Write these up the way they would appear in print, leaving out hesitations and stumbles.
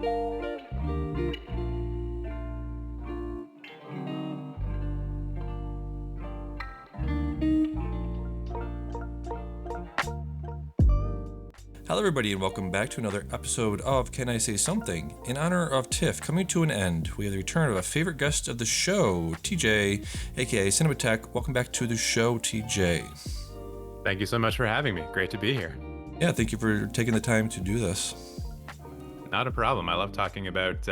Hello, everybody, and welcome back to another episode of Can I Say Something? In honor of TIFF coming to an end, we have the return of a favorite guest of the show, TJ, aka Cinemateq. Welcome back to the show, TJ. Thank you so much for having me. Great to be here. Yeah, thank you for taking the time to do this. Not a problem. I love talking about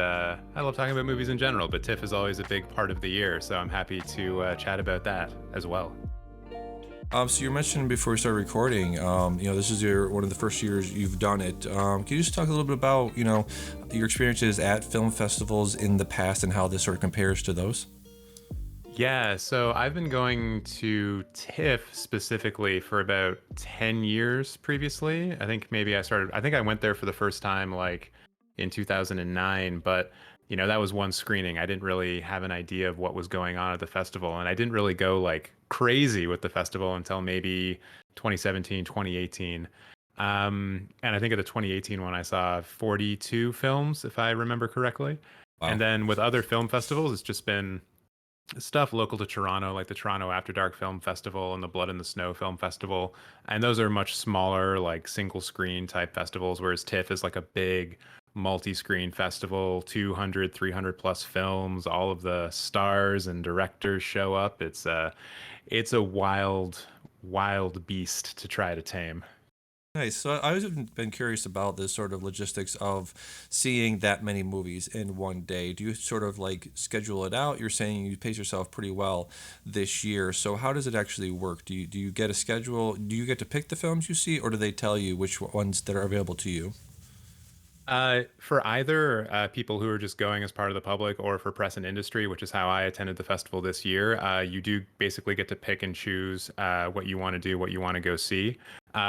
movies in general, but TIFF is always a big part of the year, so I'm happy to chat about that as well. So you mentioned before we started recording, this is one of the first years you've done it. Can you just talk a little bit about, your experiences at film festivals in the past and how this sort of compares to those? Yeah, so I've been going to TIFF specifically for about 10 years previously. I think I went there for the first time like in 2009, but that was one screening. I didn't really have an idea of what was going on at the festival, and I didn't really go like crazy with the festival until maybe 2017, 2018. And I think at the 2018 one, I saw 42 films, if I remember correctly. Wow. And then with other film festivals, it's just been stuff local to Toronto, like the Toronto After Dark Film Festival and the Blood in the Snow Film Festival. And those are much smaller, like single screen type festivals, whereas TIFF is like a big multi-screen festival, 200, 300 plus films, all of the stars and directors show up. It's a wild beast to try to tame. Nice. So I always have been curious about this sort of logistics of seeing that many movies in one day. Do you sort of like schedule it out? You're saying you pace yourself pretty well this year. So how does it actually work? Do you get a schedule? Do you get to pick the films you see, or do they tell you which ones that are available to you? For either people who are just going as part of the public or for press and industry, which is how I attended the festival this year, you do basically get to pick and choose what you want to do, what you want to go see.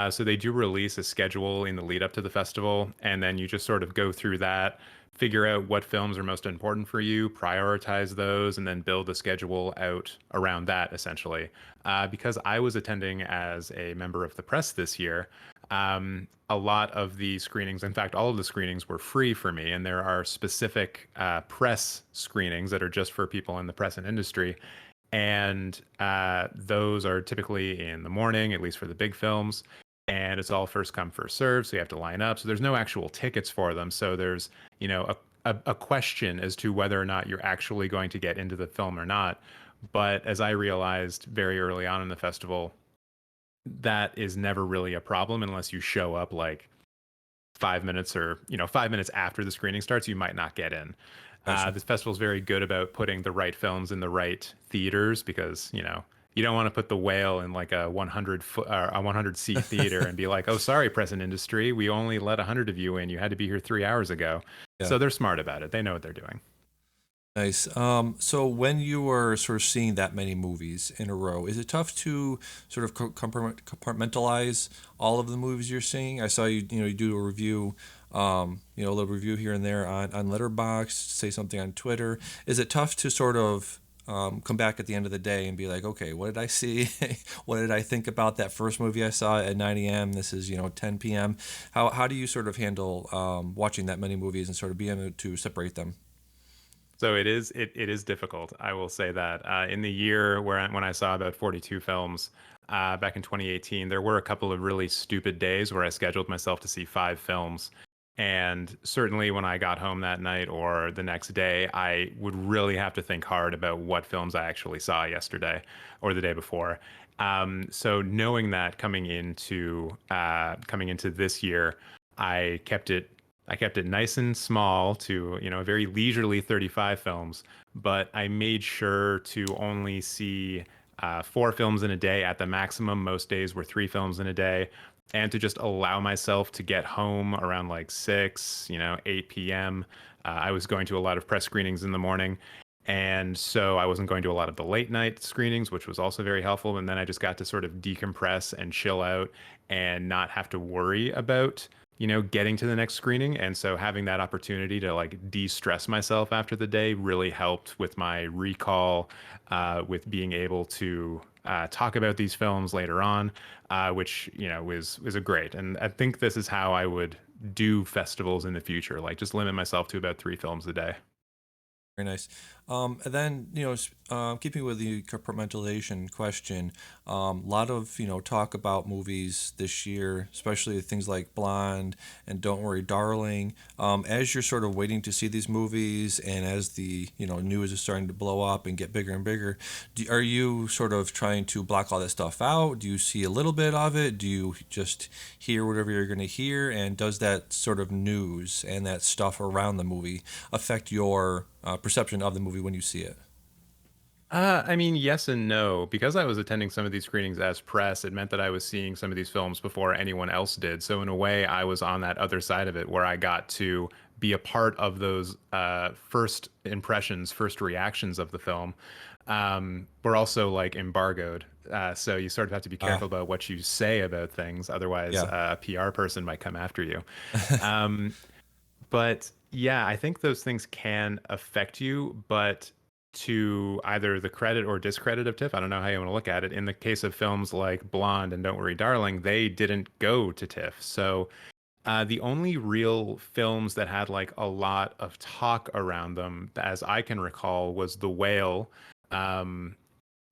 So they do release a schedule in the lead up to the festival, and then you just sort of go through that, figure out what films are most important for you, prioritize those, and then build a schedule out around that, essentially. Because I was attending as a member of the press this year, a lot of the screenings, in fact, all of the screenings were free for me. And there are specific press screenings that are just for people in the press and industry. And those are typically in the morning, at least for the big films. And it's all first come, first serve. So you have to line up. So there's no actual tickets for them. So there's, a question as to whether or not you're actually going to get into the film or not. But as I realized very early on in the festival, that is never really a problem unless you show up like 5 minutes or 5 minutes after the screening starts. You might not get in. Gotcha. This festival is very good about putting the right films in the right theaters because you don't want to put The Whale in like a 100 seat theater and be like, oh, sorry, present industry, we only let 100 of you in, you had to be here 3 hours ago. Yeah. So they're smart about it, they know what they're doing. Nice. So when you are sort of seeing that many movies in a row, is it tough to sort of compartmentalize all of the movies you're seeing? I saw you do a review, a little review here and there on Letterboxd, say something on Twitter. Is it tough to sort of come back at the end of the day and be like, okay, what did I see? What did I think about that first movie I saw at 9 a.m.? This is 10 p.m. How do you sort of handle watching that many movies and sort of being able to separate them? So it is difficult. I will say that in the year when I saw about 42 films back in 2018, there were a couple of really stupid days where I scheduled myself to see 5 films. And certainly when I got home that night or the next day, I would really have to think hard about what films I actually saw yesterday or the day before. So knowing that coming into this year, I kept it I kept it nice and small to, a very leisurely 35 films, but I made sure to only see 4 films in a day at the maximum. Most days were 3 films in a day, and to just allow myself to get home around like 6, 8 p.m. I was going to a lot of press screenings in the morning. And so I wasn't going to a lot of the late night screenings, which was also very helpful. And then I just got to sort of decompress and chill out and not have to worry about, getting to the next screening. And so having that opportunity to like de-stress myself after the day really helped with my recall, with being able to talk about these films later on, which, was a great. And I think this is how I would do festivals in the future. Like just limit myself to about 3 films a day. Very nice. And then, keeping with the compartmentalization question, a lot of, talk about movies this year, especially things like Blonde and Don't Worry, Darling. As you're sort of waiting to see these movies and as the, news is starting to blow up and get bigger and bigger, are you sort of trying to block all that stuff out? Do you see a little bit of it? Do you just hear whatever you're going to hear? And does that sort of news and that stuff around the movie affect your perception of the movie when you see it? I mean, yes and no. Because I was attending some of these screenings as press, it meant that I was seeing some of these films before anyone else did. So in a way, I was on that other side of it where I got to be a part of those first impressions, first reactions of the film. We're also like embargoed. So you sort of have to be careful Ah, about what you say about things. Otherwise, yeah, a PR person might come after you. Um, but yeah, I think those things can affect you, but to either the credit or discredit of TIFF, I don't know how you want to look at it. In the case of films like Blonde and Don't Worry, Darling, they didn't go to TIFF. So the only real films that had like a lot of talk around them, as I can recall, was The Whale, um,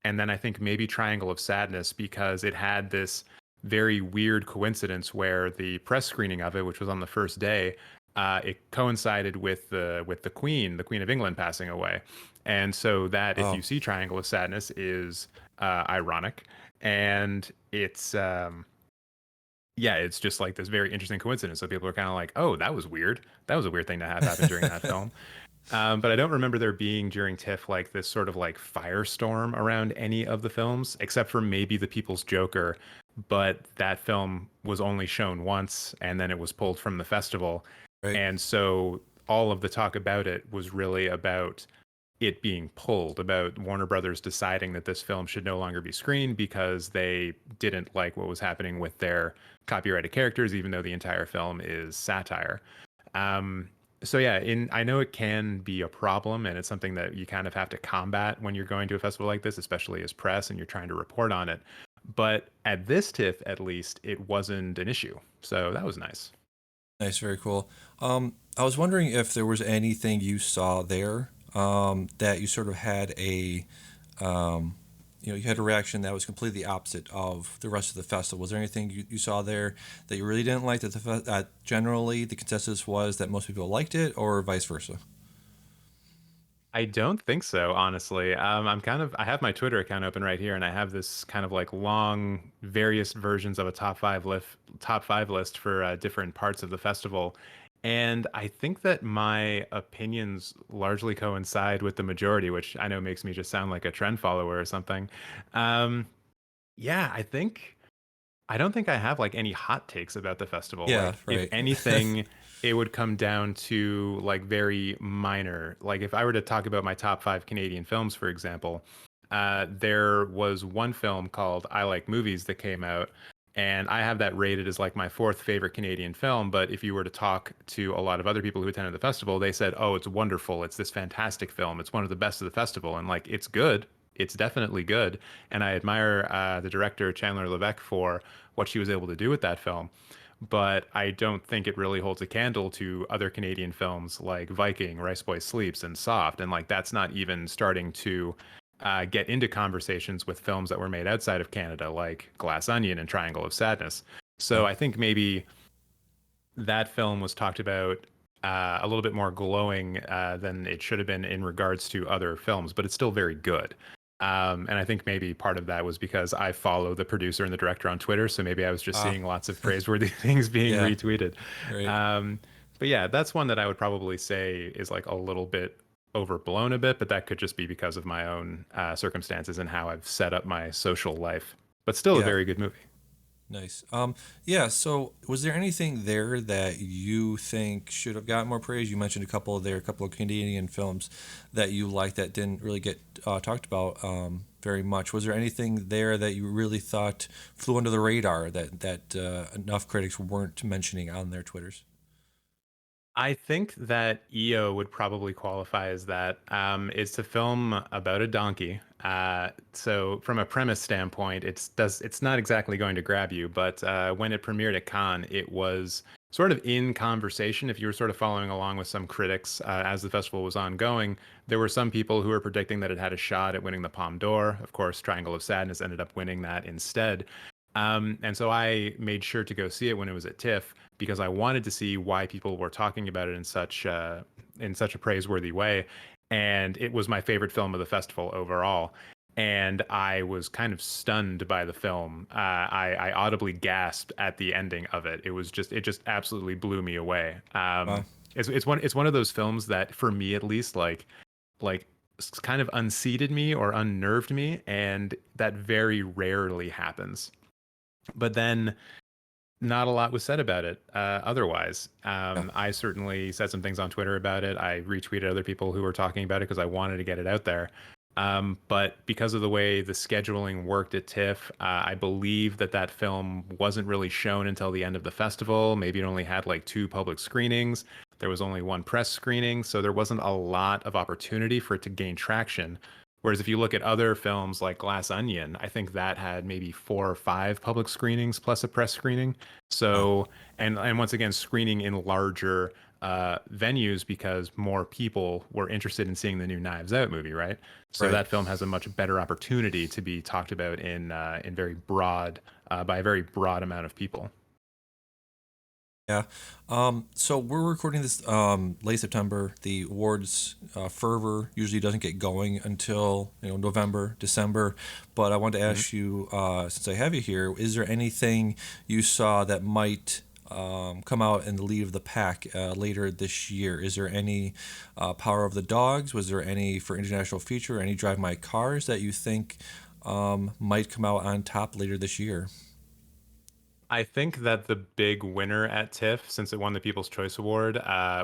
and then I think maybe Triangle of Sadness because it had this very weird coincidence where the press screening of it, which was on the first day, it coincided with the Queen of England, passing away, and so that if you oh, see Triangle of Sadness is ironic, and it's yeah, it's just like this very interesting coincidence. So people are kind of like, oh, that was weird. That was a weird thing to have happen during that film. But I don't remember there being during TIFF like this sort of like firestorm around any of the films, except for maybe The People's Joker. But that film was only shown once and then it was pulled from the festival. right. And so all of the talk about it was really about it being pulled, about Warner Brothers deciding that this film should no longer be screened because they didn't like what was happening with their copyrighted characters, even though the entire film is satire. Um, so yeah, in I know it can be a problem, and it's something that you kind of have to combat when you're going to a festival like this, especially as press and you're trying to report on it. But at this TIFF, at least, it wasn't an issue, so that was nice. Nice, very cool. I was wondering if there was anything you saw there that you sort of had um, you had a reaction that was completely opposite of the rest of the festival. Was there anything you saw there that you really didn't like that generally the consensus was that most people liked it, or vice versa? I don't think so, honestly. I have my Twitter account open right here, and I have this kind of like long, various versions of a top five list for different parts of the festival. And I think that my opinions largely coincide with the majority, which I know makes me just sound like a trend follower or something. Um, yeah, I don't think I have like any hot takes about the festival. Yeah, Like, if right. anything, it would come down to like very minor. Like, if I were to talk about my top 5 Canadian films, for example, there was one film called I Like Movies that came out, and I have that rated as like my fourth favorite Canadian film. But if you were to talk to a lot of other people who attended the festival, they said, "Oh, it's wonderful. It's this fantastic film. It's one of the best of the festival." And like, it's good. It's definitely good. And I admire the director, Chandler Levesque, for what she was able to do with that film. But I don't think it really holds a candle to other Canadian films like Viking, Rice Boy Sleeps, and Soft. And like that's not even starting to get into conversations with films that were made outside of Canada, like Glass Onion and Triangle of Sadness. So Yeah. I think maybe that film was talked about a little bit more glowing than it should have been in regards to other films, but it's still very good. And I think maybe part of that was because I follow the producer and the director on Twitter, so maybe I was just Ah, seeing lots of praiseworthy things being yeah, retweeted. right. Um, but yeah, that's one that I would probably say is like a little bit overblown a bit, but that could just be because of my own circumstances and how I've set up my social life. But still a Yeah. very good movie. Nice. Yeah, so was there anything there that you think should have gotten more praise? You mentioned a couple of Canadian films that you liked that didn't really get talked about very much. Was there anything there that you really thought flew under the radar that enough critics weren't mentioning on their Twitters? I think that EO would probably qualify as that. It's a film about a donkey. So from a premise standpoint, it's not exactly going to grab you, but when it premiered at Cannes, it was sort of in conversation, if you were sort of following along with some critics as the festival was ongoing, there were some people who were predicting that it had a shot at winning the Palme d'Or. Of course, Triangle of Sadness ended up winning that instead. And so I made sure to go see it when it was at TIFF because I wanted to see why people were talking about it in such a praiseworthy way. And it was my favorite film of the festival overall. And I was kind of stunned by the film. I audibly gasped at the ending of it. It just absolutely blew me away. Wow. It's one of those films that, for me at least, like kind of unseated me or unnerved me, and that very rarely happens. But then not a lot was said about it otherwise. Yeah. I certainly said some things on Twitter about it. I retweeted other people who were talking about it because I wanted to get it out there. But because of the way the scheduling worked at TIFF, I believe that that film wasn't really shown until the end of the festival. Maybe it only had like two public screenings. There was only one press screening, so there wasn't a lot of opportunity for it to gain traction. Whereas if you look at other films like Glass Onion, I think that had maybe four or five public screenings plus a press screening. Wow. So, and once again, screening in larger venues because more people were interested in seeing the new Knives Out movie, right? So Right. that film has a much better opportunity to be talked about in very broad by a very broad amount of people. Yeah. So we're recording this late September. The awards fervor usually doesn't get going until November, December. But I wanted to Mhm. ask you, since I have you here, is there anything you saw that might come out in the lead of the pack later this year? Is there any Power of the Dogs? Was there any for international feature? Any Drive My Cars that you think might come out on top later this year? I think that the big winner at TIFF, since it won the People's Choice Award,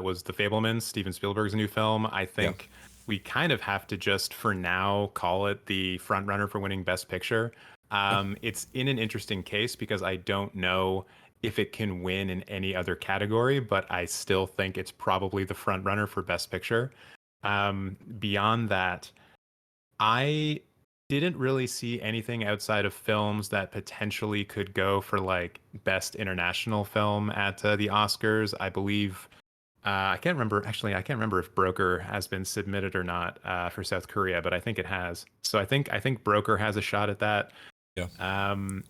was The Fablemans, Steven Spielberg's new film. I Yeah. think we kind of have to just, for now, call it the front runner for winning Best Picture. Yeah. It's in an interesting case because I don't know if it can win in any other category, but I still think it's probably the front runner for Best Picture. Beyond that, I didn't really see anything outside of films that potentially could go for like best international film at the Oscars. I believe I can't remember actually. I can't remember if Broker has been submitted or not for South Korea, but I think it has. So I think Broker has a shot at that. Yeah.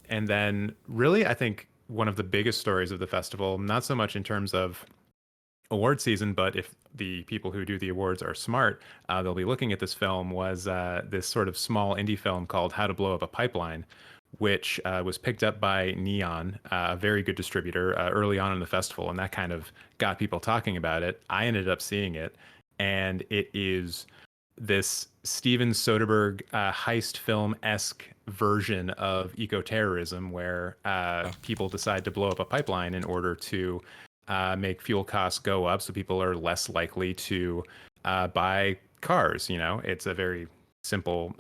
And then really, I think one of the biggest stories of the festival, not so much in terms of award season, but if the people who do the awards are smart, they'll be looking at this film, was this sort of small indie film called How to Blow Up a Pipeline, which was picked up by Neon, a very good distributor, early on in the festival, and that kind of got people talking about it. I ended up seeing it, and it is this Steven Soderbergh heist film-esque version of eco-terrorism where Yeah. people decide to blow up a pipeline in order to make fuel costs go up, so people are less likely to buy cars. You know, it's a very simple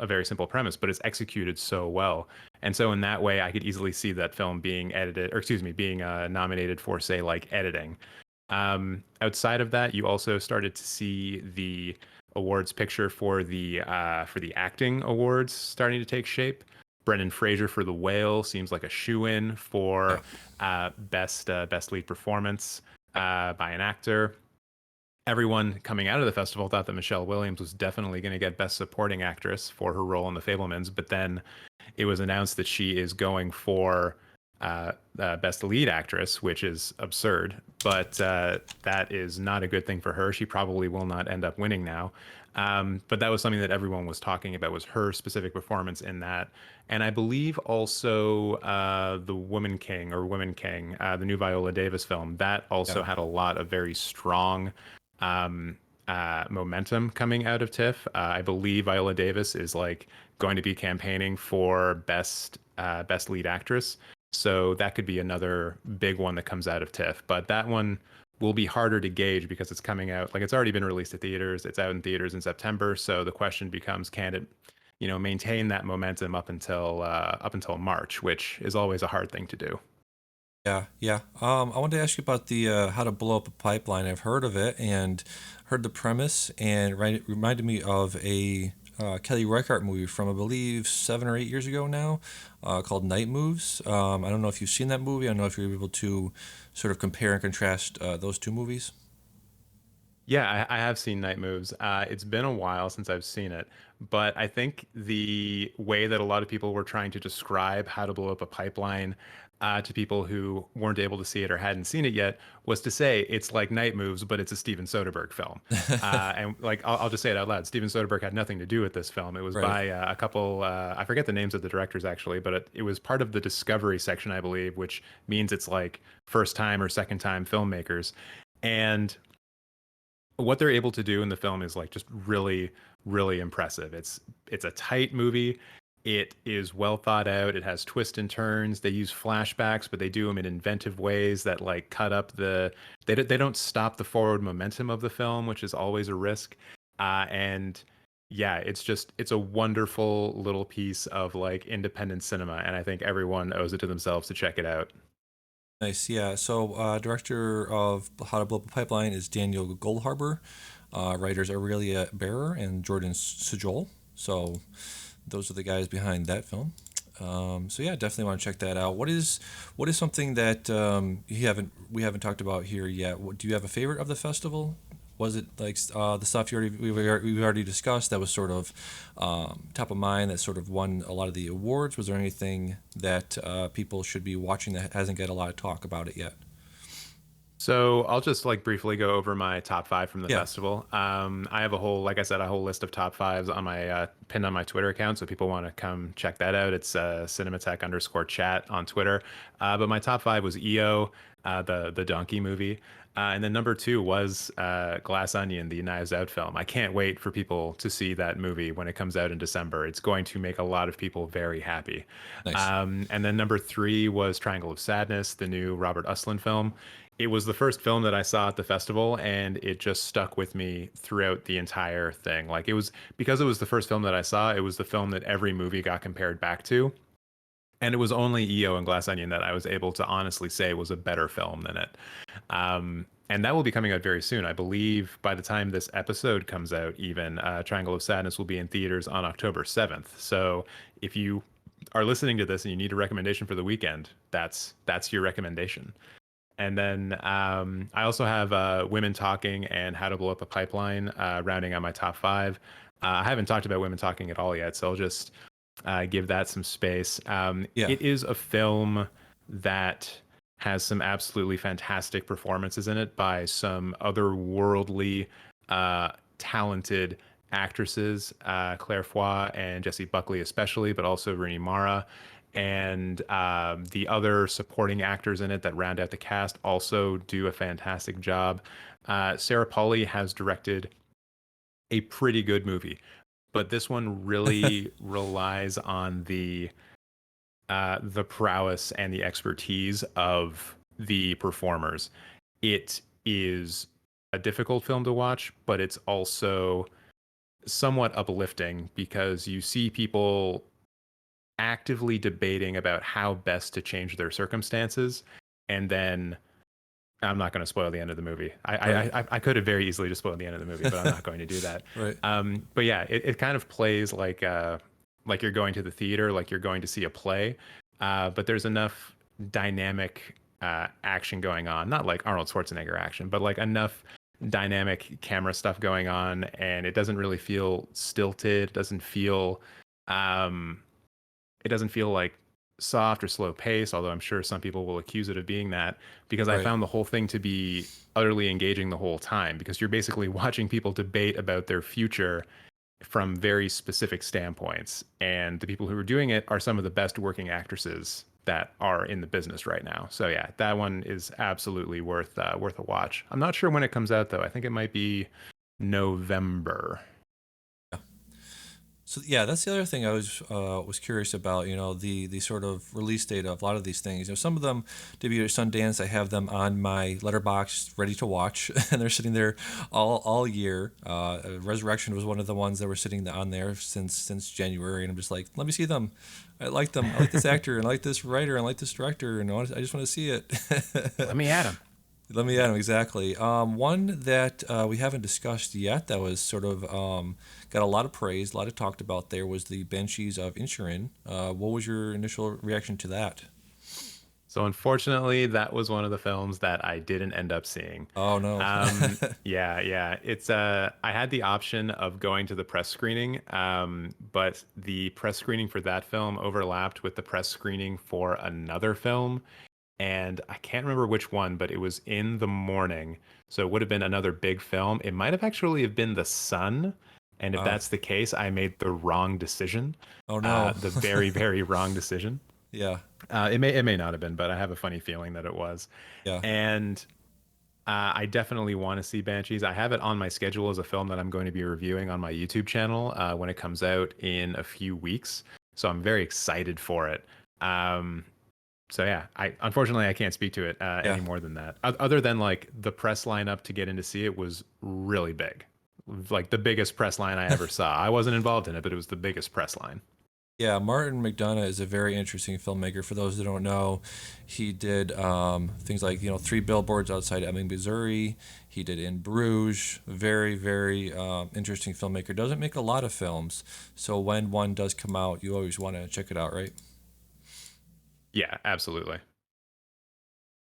premise, but it's executed so well. And so in that way, I could easily see that film being edited, or excuse me, being nominated for, say, like editing. Outside of that, you also started to see the awards picture for the acting awards starting to take shape. Brendan Fraser for The Whale seems like a shoe-in Yeah. for best lead performance by an actor. Everyone coming out of the festival thought that Michelle Williams was definitely going to get Best Supporting Actress for her role in The Fablemans, but then it was announced that she is going for Best Lead Actress, which is absurd. But that is not a good thing for her. She probably will not end up winning now. But that was something that everyone was talking about, was her specific performance in that. And I believe also the Woman King or Women King, the new Viola Davis film, that also Yeah. had a lot of very strong um, momentum coming out of TIFF. I believe Viola Davis is like going to be campaigning for best lead actress. So that could be another big one that comes out of TIFF. But that one will be harder to gauge because it's coming out, like, it's already been released at theaters. It's out in theaters in September. So the question becomes, can it, maintain that momentum up until March, which is always a hard thing to do. Yeah, yeah. I wanted to ask you about the how to blow up a pipeline. I've heard of it and heard the premise, and right, it reminded me of Kelly Reichardt movie from, I believe, 7 or 8 years ago now, called Night Moves. I don't know if you've seen that movie. I don't know if you're able to sort of compare and contrast those two movies. Yeah, I have seen Night Moves. It's been a while since I've seen it, but I think the way that a lot of people were trying to describe How to Blow Up a Pipeline to people who weren't able to see it or hadn't seen it yet was to say it's like Night Moves, but it's a Steven Soderbergh film. And like I'll just say it out loud. Steven Soderbergh had nothing to do with this film. It was Right. by a couple. I forget the names of the directors actually, but it was part of the Discovery section, I believe, which means it's like first time or second time filmmakers. And what they're able to do in the film is like just really really impressive. It's a tight movie. It is well thought out. It has twists and turns. They use flashbacks, but they do them in inventive ways that like cut up they don't stop the forward momentum of the film, which is always a risk. And yeah, it's a wonderful little piece of like independent cinema, and I think everyone owes it to themselves to check it out. Nice, yeah. So, director of How to Blow Up a Pipeline is Daniel Goldharber. Writers Aurelia Bearer and Jordan Sejol. So, those are the guys behind that film. So yeah, definitely want to check that out. What is something that you haven't we haven't talked about here yet? Do you have a favorite of the festival? Was it like the stuff we've already discussed that was sort of top of mind that sort of won a lot of the awards? Was there anything that people should be watching that hasn't got a lot of talk about it yet? So I'll just like briefly go over my top five from the Yeah, festival. I have a whole, like I said, a whole list of top fives on my pinned on my Twitter account. So people want to come check that out. It's Cinemateq_chat on Twitter. But my top five was EO, the donkey movie, and then number two was Glass Onion, the Knives Out film. I can't wait for people to see that movie when it comes out in December. It's going to make a lot of people very happy. nice. And then number three was Triangle of Sadness, the new Robert Uslan film. It was the first film that I saw at the festival, and it just stuck with me throughout the entire thing. Like it was because it was the first film that I saw, it was the film that every movie got compared back to. And it was only EO and Glass Onion that I was able to honestly say was a better film than it. And that will be coming out very soon. I believe by the time this episode comes out, even Triangle of Sadness will be in theaters on October 7th. So if you are listening to this and you need a recommendation for the weekend, that's your recommendation. And then I also have Women Talking and How to Blow Up a Pipeline rounding on my top five. I haven't talked about Women Talking at all yet, so I'll just give that some space. Yeah, It is a film that has some absolutely fantastic performances in it by some otherworldly, talented actresses, Claire Foy and Jessie Buckley especially, but also Rooney Mara. And the other supporting actors in it that round out the cast also do a fantastic job. Sarah Polley has directed a pretty good movie, but this one really relies on the prowess and the expertise of the performers. It is a difficult film to watch, but it's also somewhat uplifting because you see people actively debating about how best to change their circumstances, and then I'm not going to spoil the end of the movie. right, I could have very easily just spoiled the end of the movie, but I'm not going to do that. right, But yeah, it kind of plays like you're going to the theater, like you're going to see a play. But there's enough dynamic action going on, not like Arnold Schwarzenegger action, but like enough dynamic camera stuff going on, and it doesn't really feel stilted. Um, it doesn't feel like soft or slow pace, although I'm sure some people will accuse it of being that, because I right. found the whole thing to be utterly engaging the whole time because you're basically watching people debate about their future from very specific standpoints. And the people who are doing it are some of the best working actresses that are in the business right now. So yeah, that one is absolutely worth a watch. I'm not sure when it comes out though. I think it might be November. So yeah, that's the other thing I was curious about. You know, the sort of release date of a lot of these things. You know, some of them debut at Sundance. I have them on my letterbox ready to watch, and they're sitting there all year. Resurrection was one of the ones that were sitting on there since January, and I'm just like, let me see them. I like them. I like this actor, and I like this writer, and I like this director, and I just want to see it. Let me at him. Let me add them exactly. One that we haven't discussed yet that was sort of got a lot of praise, a lot of talked about there was the Banshees of Inisherin. What was your initial reaction to that? So unfortunately, that was one of the films that I didn't end up seeing. Oh no. Yeah. It's I had the option of going to the press screening, but the press screening for that film overlapped with the press screening for another film, and I can't remember which one, but it was in the morning. So it would have been another big film. It might have actually have been The Sun. And if uh, that's the case, I made the wrong decision. oh no. The very, very wrong decision. Yeah. It may not have been, but I have a funny feeling that it was. Yeah. And I definitely want to see Banshees. I have it on my schedule as a film that I'm going to be reviewing on my YouTube channel when it comes out in a few weeks. So I'm very excited for it. Um, so yeah, I unfortunately I can't speak to it Yeah. any more than that. Other than like the press lineup to get in to see it was really big, like the biggest press line I ever saw. I wasn't involved in it, but it was the biggest press line. Yeah, Martin McDonough is a very interesting filmmaker. For those that don't know, he did things like Three Billboards Outside Ebbing, Missouri. He did In Bruges. Very, very interesting filmmaker. Doesn't make a lot of films, so when one does come out, you always want to check it out, right? Yeah, absolutely.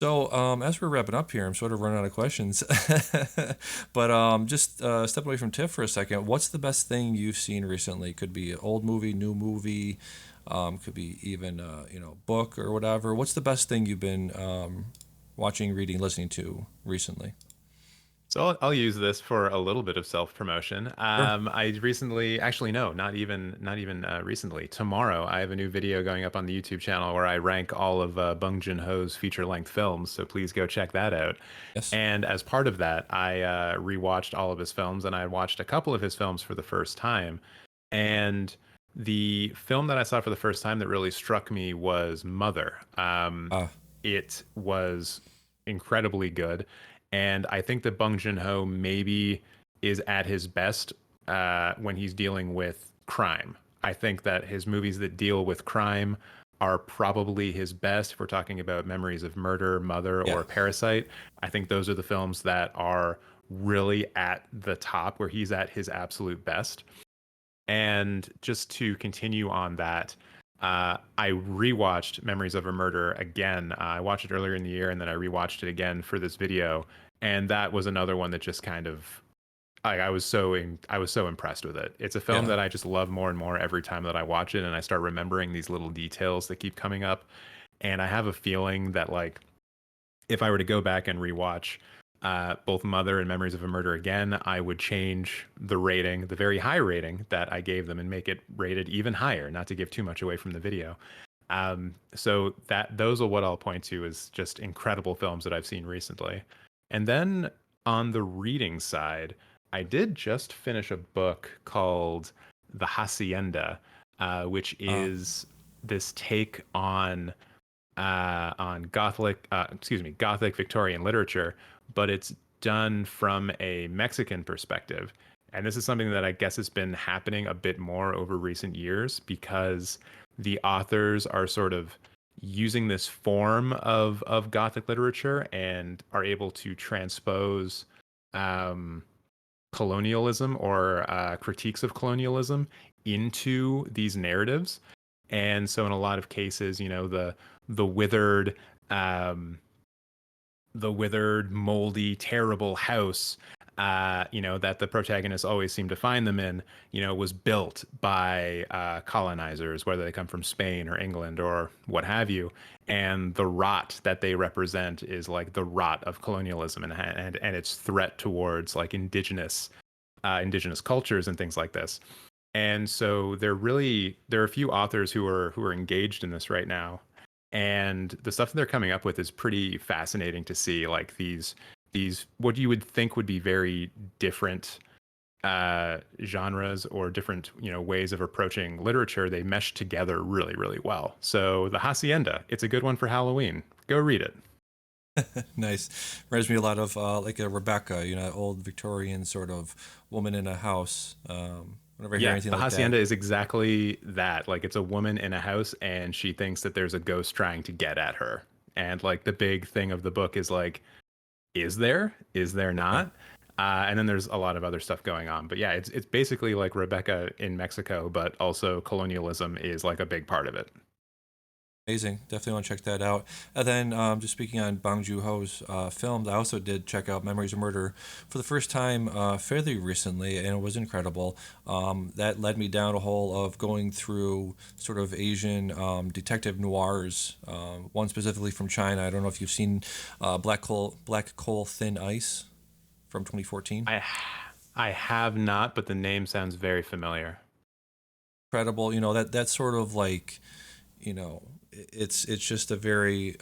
So, as we're wrapping up here, I'm sort of running out of questions. But just step away from TIFF for a second. What's the best thing you've seen recently? Could be an old movie, new movie, could be even book or whatever. What's the best thing you've been watching, reading, listening to recently? So I'll use this for a little bit of self-promotion. Sure. I recently, actually, no, not even recently. Tomorrow, I have a new video going up on the YouTube channel where I rank all of Bong Joon-ho's feature-length films. So please go check that out. Yes. And as part of that, I rewatched all of his films, and I watched a couple of his films for the first time. And the film that I saw for the first time that really struck me was Mother. Ah. It was incredibly good. And I think that Bong Joon-ho maybe is at his best when he's dealing with crime. I think that his movies that deal with crime are probably his best. If we're talking about Memories of Murder, Mother, Yeah. or Parasite, I think those are the films that are really at the top where he's at his absolute best. And just to continue on that, I rewatched Memories of a Murder again. I watched it earlier in the year, and then I rewatched it again for this video. And that was another one that just kind of, I was so impressed with it. It's a film Yeah. that I just love more and more every time that I watch it, and I start remembering these little details that keep coming up. And I have a feeling that like if I were to go back and rewatch both Mother and Memories of a Murder again, I would change the rating, the very high rating that I gave them, and make it rated even higher. Not to give too much away from the video. So that those are what I'll point to as just incredible films that I've seen recently. And then on the reading side, I did just finish a book called The Hacienda, which Ah. is this take on Gothic Victorian literature, but it's done from a Mexican perspective. And this is something that I guess has been happening a bit more over recent years because the authors are sort of using this form of Gothic literature and are able to transpose um, colonialism or critiques of colonialism into these narratives. And so in a lot of cases, the withered um the withered, moldy, terrible house that the protagonists always seem to find them in, was built by colonizers, whether they come from Spain or England or what have you. And the rot that they represent is like the rot of colonialism and its threat towards like indigenous cultures and things like this. And so there are a few authors who are engaged in this right now, and the stuff that they're coming up with is pretty fascinating to see. Like these what you would think would be very different genres or different ways of approaching literature, they mesh together really really well. So the Hacienda, it's a good one for Halloween. Go read it. Nice. Reminds me a lot of like a Rebecca, old Victorian sort of woman in a house. Whenever I hear Yeah, anything the like that. hacienda is exactly that. Like it's a woman in a house and she thinks that there's a ghost trying to get at her. And like the big thing of the book is like is there? Is there Yeah. not? And then there's a lot of other stuff going on. But yeah, it's basically like Rebecca in Mexico, but also colonialism is like a big part of it. Amazing. Definitely want to check that out. And then, just speaking on Bong Joon-ho's films, I also did check out Memories of Murder for the first time fairly recently, and it was incredible. That led me down a hole of going through sort of Asian detective noirs. One specifically from China. I don't know if you've seen Black Coal Thin Ice from 2014. I I have not, but the name sounds very familiar. Incredible. You know that sort of like, it's just a very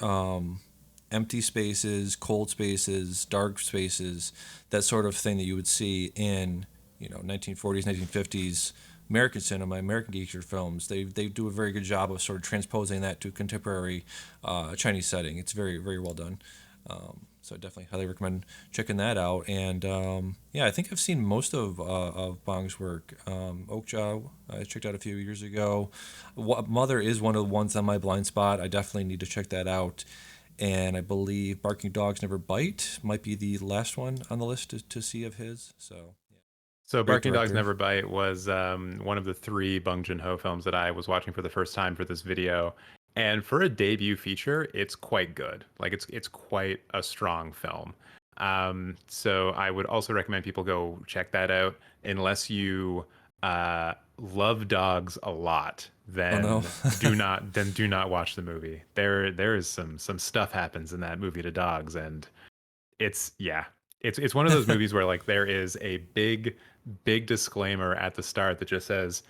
empty spaces, cold spaces, dark spaces, that sort of thing that you would see in 1940s, 1950s American cinema, American gangster films. They do a very good job of sort of transposing that to contemporary Chinese setting. It's very very well done. So I definitely highly recommend checking that out. And yeah, I think I've seen most of Bong's work. Okja, I checked out a few years ago. Mother is one of the ones on my blind spot. I definitely need to check that out. And I believe Barking Dogs Never Bite might be the last one on the list to see of his. So, yeah, So great Barking Dogs director. Never Bite was one of the three Bong Joon-ho films that I was watching for the first time for this video. And for a debut feature, it's quite good. Like it's quite a strong film. So I would also recommend people go check that out. Unless you love dogs a lot, Oh no. then do not watch the movie. There is some stuff happens in that movie to dogs, and it's yeah, it's one of those movies where like there is a big disclaimer at the start that just says,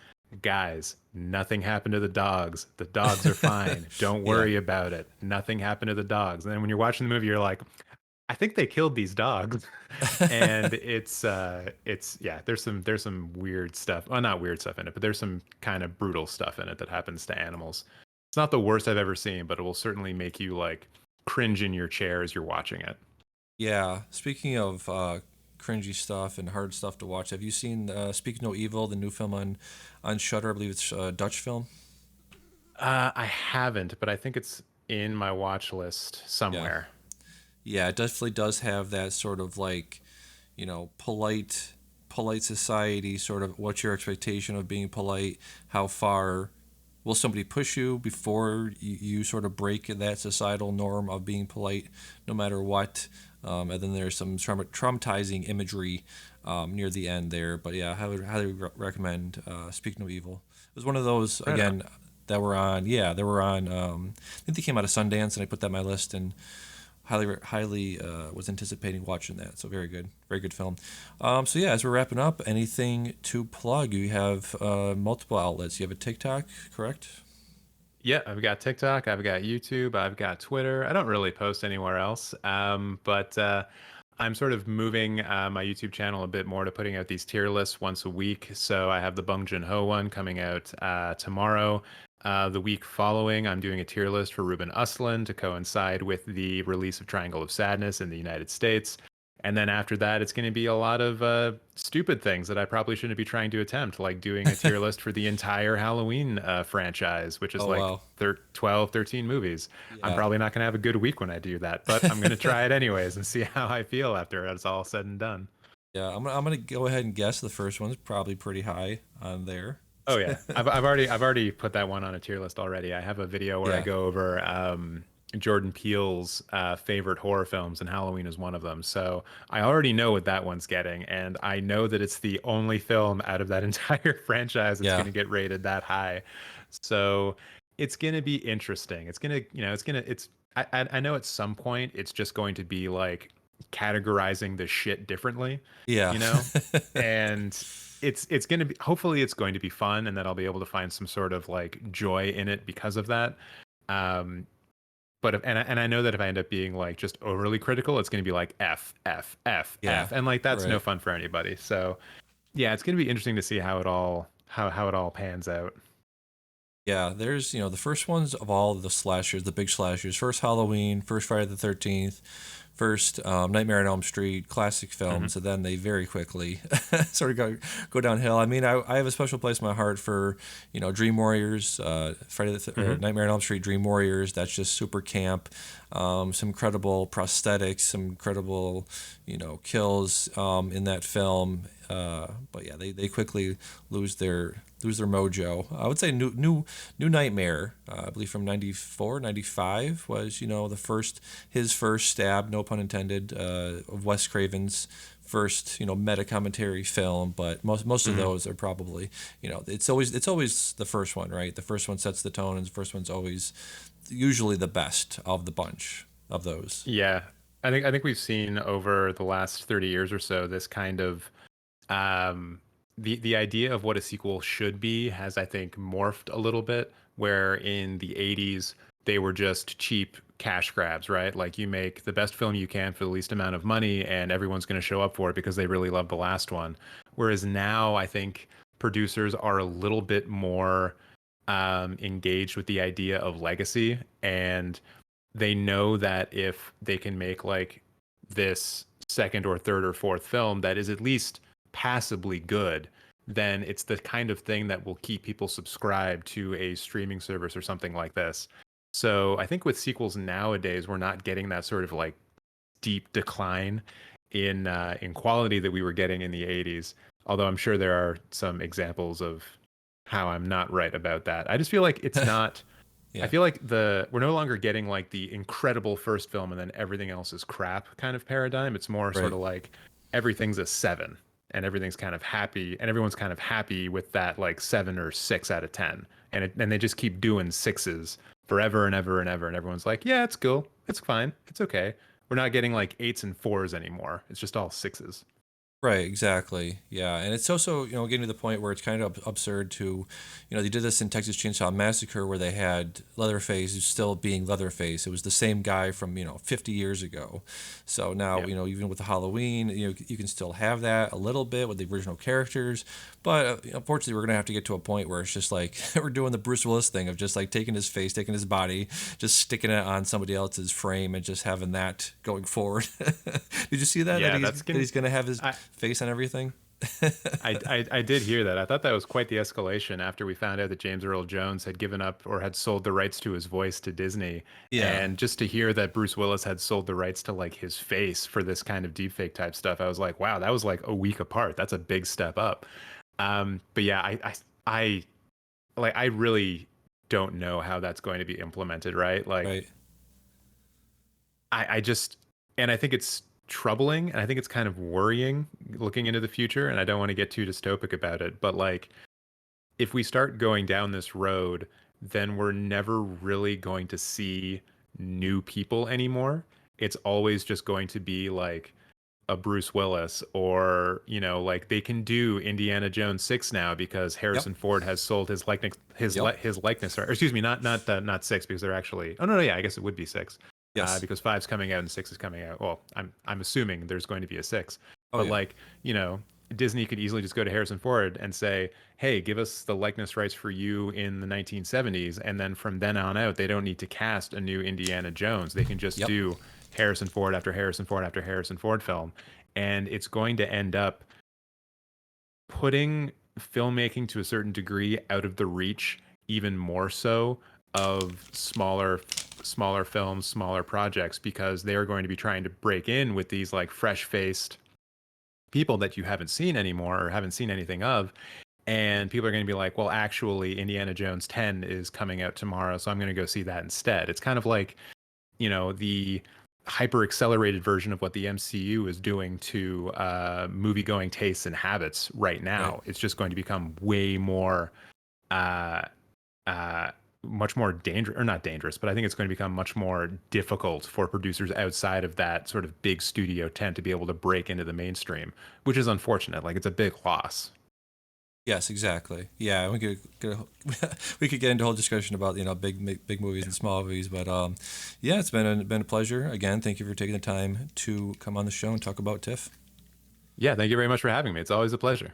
guys, nothing happened to the dogs. The dogs are fine. Don't Yeah. worry about it. Nothing happened to the dogs. And then when you're watching the movie, you're like, I think they killed these dogs. And it's yeah, there's some weird stuff. Well, not weird stuff in it, but there's some kind of brutal stuff in it that happens to animals. It's not the worst I've ever seen, but it will certainly make you like cringe in your chair as you're watching it. Yeah. Speaking of cringy stuff and hard stuff to watch, have you seen Speak No Evil, the new film on Shudder? I believe it's a Dutch film. I haven't, but I think it's in my watch list Yeah. somewhere. Yeah, it definitely does have that sort of like, polite society, sort of what's your expectation of being polite? How far will somebody push you before you sort of break that societal norm of being polite no matter what? And then there's some traumatizing imagery near the end there. But yeah, I would highly recommend Speak No Evil. It was one of those, Right on. again, that were on, yeah, they were on, I think they came out of Sundance, and I put that on my list, and highly was anticipating watching that. So very good film. So yeah, as we're wrapping up, anything to plug? You have multiple outlets. You have a TikTok, correct? Yeah, I've got TikTok, I've got YouTube, I've got Twitter. I don't really post anywhere else, but I'm sort of moving my YouTube channel a bit more to putting out these tier lists once a week. So I have the Bong Joon-ho one coming out tomorrow. The week following, I'm doing a tier list for Ruben Östlund to coincide with the release of Triangle of Sadness in the United States. And then after that, it's going to be a lot of stupid things that I probably shouldn't be trying to attempt, like doing a tier list for the entire Halloween franchise, which is Oh like wow. 12, 13 movies. I'm Yeah. probably not going to have a good week when I do that, but I'm going to try it anyways and see how I feel after it's all said and done. Yeah, I'm gonna go ahead and guess the first one's probably pretty high on there. Oh yeah, I've already put that one on a tier list already. I have a video where I Yeah, go over Jordan Peele's favorite horror films, and Halloween is one of them. So I already know what that one's getting, and I know that it's the only film out of that entire franchise that's going yeah, to get rated that high. So it's going to be interesting. It's going to, it's. I know at some point it's just going to be like categorizing the shit differently, yeah, you know, and it's going to be, hopefully it's going to be fun, and that I'll be able to find some sort of like joy in it because of that. um and I know that if I end up being like just overly critical, it's going to be like yeah. F, and like that's no Right. fun for anybody. So yeah, it's going to be interesting to see how it all pans out. Yeah, there's the first ones of all the slashers, the big slashers. First Halloween, first Friday the 13th, first Nightmare on Elm Street, classic Hmm. films, and then they very quickly sort of go downhill. I mean, I have a special place in my heart for Dream Warriors, or Hmm. Nightmare on Elm Street, Dream Warriors. That's just super camp. Some incredible prosthetics, some incredible kills in that film. But yeah, they quickly lose their mojo. I would say New Nightmare, I believe from 94, 95 was the first his first stab, no pun intended, of Wes Craven's first meta commentary film. But most of Hmm. those are probably it's always the first one, right? The first one sets the tone, and the first one's always usually the best of the bunch of those. Yeah, I think we've seen over the last 30 years or so this kind of um, the idea of what a sequel should be has, I think, morphed a little bit. Where in the 80s they were just cheap cash grabs, right? Like you make the best film you can for the least amount of money, and everyone's going to show up for it because they really love the last one. Whereas now, I think producers are a little bit more engaged with the idea of legacy, and they know that if they can make like this second or third or fourth film that is at least passably good, then it's the kind of thing that will keep people subscribed to a streaming service or something like this. So I think with sequels nowadays, we're not getting that sort of like deep decline in quality that we were getting in the 80s. Although I'm sure there are some examples of how I'm not right about that. I just feel like it's not I Yeah, feel like the we're no longer getting like the incredible first film and then everything else is crap kind of paradigm. It's more sort right. of like everything's a seven and everything's kind of happy and everyone's kind of happy with that like 7 or 6 out of 10. And they just keep doing sixes forever and ever and ever. And everyone's like, yeah, it's cool. It's fine. It's okay. We're not getting like eights and fours anymore. It's just all sixes. Right, exactly. Yeah, and it's also getting to the point where it's kind of absurd to, they did this in Texas Chainsaw Massacre where they had Leatherface still being Leatherface. It was the same guy from 50 years ago. So now Yeah. even with the Halloween, you can still have that a little bit with the original characters, but unfortunately we're gonna have to get to a point where it's just like we're doing the Bruce Willis thing of just like taking his face, taking his body, just sticking it on somebody else's frame and just having that going forward. Did you see that? Yeah, That he's gonna have his I, face on everything. I did hear that. I thought that was quite the escalation after we found out that James Earl Jones had given up or had sold the rights to his voice to Disney. Yeah, And just to hear that Bruce Willis had sold the rights to like his face for this kind of deepfake type stuff, I was like, wow, that was like a week apart. That's a big step up. But yeah, I like I really don't know how that's going to be implemented, right? Like right. I just, and I think it's troubling and I think it's kind of worrying looking into the future. And I don't want to get too dystopic about it, but like, if we start going down this road, then we're never really going to see new people anymore. It's always just going to be like a Bruce Willis or, like they can do Indiana Jones 6 now because Yep. Harrison Ford has sold his likeness Yep. his likeness or excuse me, not 6 because they're actually. Oh no, no, yeah, I guess it would be 6. Yes. Because five's coming out and 6 is coming out. Well, I'm assuming there's going to be a 6. Oh But yeah. like, Disney could easily just go to Harrison Ford and say, "Hey, give us the likeness rights for you in the 1970s," and then from then on out, they don't need to cast a new Indiana Jones. They can just Yep. do Harrison Ford after Harrison Ford after Harrison Ford film, and it's going to end up putting filmmaking to a certain degree out of the reach even more so of smaller films, smaller projects because they are going to be trying to break in with these like fresh-faced people that you haven't seen anymore or haven't seen anything of. And people are going to be like, well, actually, Indiana Jones 10 is coming out tomorrow, so I'm going to go see that instead. It's kind of like, the hyper accelerated version of what the MCU is doing to movie going tastes and habits right Right. now. It's just going to become way more uh, uh, much more dangerous, or not dangerous, but I think it's going to become much more difficult for producers outside of that sort of big studio tent to be able to break into the mainstream, which is unfortunate. Like it's a big loss. Yes. Exactly. Yeah. We could get into a whole discussion about big movies and small movies, but yeah, it's been a pleasure again. Thank you for taking the time to come on the show and talk about TIFF. Yeah, thank you very much for having me. It's always a pleasure.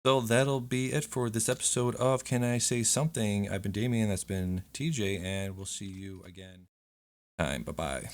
So that'll be it for this episode of Can I Say Something? I've been Damien. That's been TJ, and we'll see you again. Time. Bye bye.